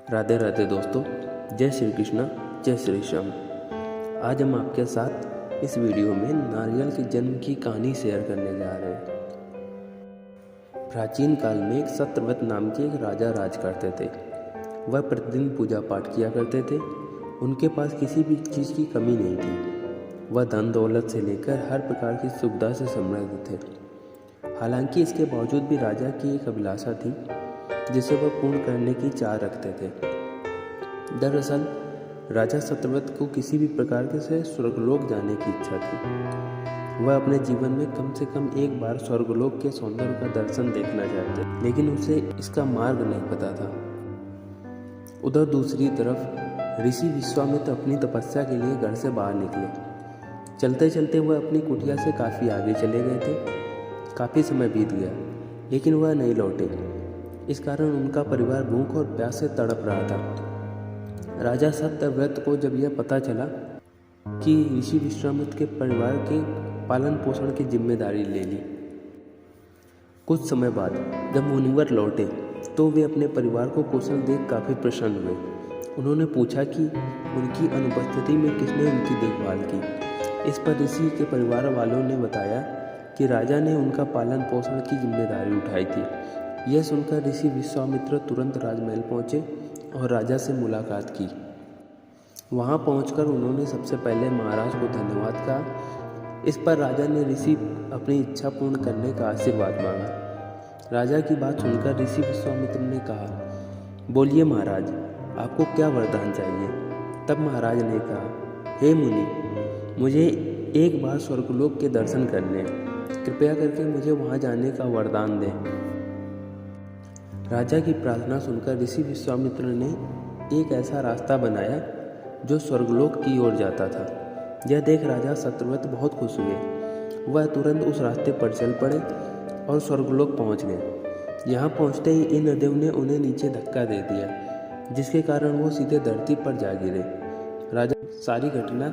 राधे राधे दोस्तों, जय श्री कृष्ण, जय श्री श्याम। आज हम आपके साथ इस वीडियो में नारियल के जन्म की कहानी शेयर करने जा रहे हैं। प्राचीन काल में एक सत्यव्रत नाम के एक राजा राज करते थे। वह प्रतिदिन पूजा पाठ किया करते थे। उनके पास किसी भी चीज़ की कमी नहीं थी। वह धन दौलत से लेकर हर प्रकार की सुविधा से समृद्ध थे। हालांकि इसके बावजूद भी राजा की एक अभिलाषा थी जिसे वह पूर्ण करने की चाह रखते थे। दरअसल राजा सत्यव्रत को किसी भी प्रकार से स्वर्गलोक जाने की इच्छा थी। वह अपने जीवन में कम से कम एक बार स्वर्गलोक के सौंदर्य का दर्शन देखना चाहते, लेकिन उसे इसका मार्ग नहीं पता था। उधर दूसरी तरफ ऋषि विश्वामित्र अपनी तपस्या के लिए घर से बाहर निकले। चलते चलते वह अपनी कुटिया से काफ़ी आगे चले गए थे। काफ़ी समय बीत गया, लेकिन वह नहीं लौटे। इस कारण उनका परिवार भूख और प्यास से तड़प रहा था। राजा सत्यव्रत को जब यह पता चला कि ऋषि विश्वामित्र के परिवार के पालन पोषण की जिम्मेदारी ले ली। कुछ समय बाद जब मुनिवर लौटे तो वे अपने परिवार को कुशल देख काफ़ी प्रसन्न हुए। उन्होंने पूछा कि उनकी अनुपस्थिति में किसने उनकी देखभाल की। इस पर ऋषि के परिवार वालों ने बताया कि राजा ने उनका पालन पोषण की जिम्मेदारी उठाई थी। यह सुनकर ऋषि विश्वामित्र तुरंत राजमहल पहुँचे और राजा से मुलाकात की। वहाँ पहुंचकर उन्होंने सबसे पहले महाराज को धन्यवाद कहा। इस पर राजा ने ऋषि अपनी इच्छा पूर्ण करने का आशीर्वाद मांगा। राजा की बात सुनकर ऋषि विश्वामित्र ने कहा, बोलिए महाराज, आपको क्या वरदान चाहिए। तब महाराज ने कहा, हे मुनि, मुझे एक बार स्वर्गलोक के दर्शन करने हैं। कृपया करके मुझे वहाँ जाने का वरदान दें। राजा की प्रार्थना सुनकर ऋषि विश्वामित्र ने एक ऐसा रास्ता बनाया जो स्वर्गलोक की ओर जाता था। यह देख राजा सत्यव्रत बहुत खुश हुए। वह तुरंत उस रास्ते पर चल पड़े और स्वर्गलोक पहुंच गए। यहाँ पहुंचते ही इंद्रदेव ने उन्हें नीचे धक्का दे दिया, जिसके कारण वो सीधे धरती पर जा गिरे। राजा सारी घटना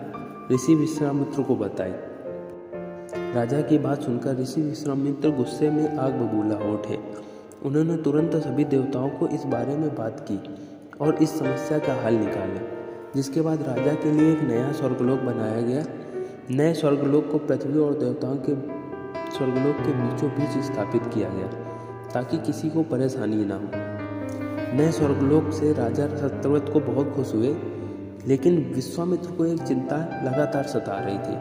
ऋषि विश्वामित्र को बताई। राजा की बात सुनकर ऋषि विश्वामित्र गुस्से में आग बबूला हो उठे। उन्होंने तुरंत सभी देवताओं को इस बारे में बात की और इस समस्या का हल निकाला, जिसके बाद राजा के लिए एक नया स्वर्गलोक बनाया गया। नए स्वर्गलोक को पृथ्वी और देवताओं के स्वर्गलोक के बीचों बीच स्थापित किया गया ताकि किसी को परेशानी ना हो। नए स्वर्गलोक से राजा सत्यव्रत को बहुत खुश हुए, लेकिन विश्वामित्र को एक चिंता लगातार सता रही थी।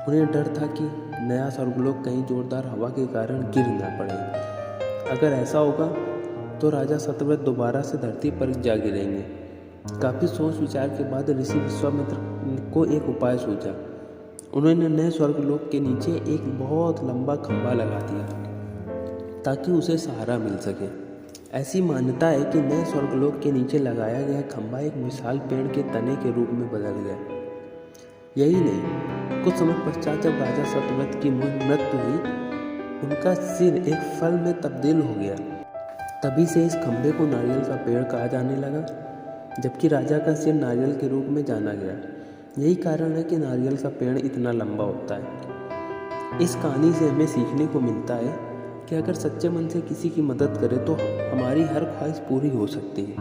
उन्हें डर था कि नया स्वर्गलोक कहीं जोरदार हवा के कारण गिर ना पड़े। अगर ऐसा होगा तो राजा सत्यव्रत दोबारा से धरती पर जा गिरेंगे। काफ़ी सोच विचार के बाद ऋषि विश्वामित्र को एक उपाय सूझा। उन्होंने नए स्वर्गलोक के नीचे एक बहुत लंबा खंभा लगा दिया ताकि उसे सहारा मिल सके। ऐसी मान्यता है कि नए स्वर्गलोक के नीचे लगाया गया खंभा एक विशाल पेड़ के तने के रूप में बदल गया। यही नहीं, कुछ समय पश्चात जब राजा सत्यव्रत की मृत्यु हुई, उनका सिर एक फल में तब्दील हो गया। तभी से इस खंभे को नारियल का पेड़ कहा जाने लगा, जबकि राजा का सिर नारियल के रूप में जाना गया। यही कारण है कि नारियल का पेड़ इतना लंबा होता है। इस कहानी से हमें सीखने को मिलता है कि अगर सच्चे मन से किसी की मदद करें तो हमारी हर ख्वाहिश पूरी हो सकती है।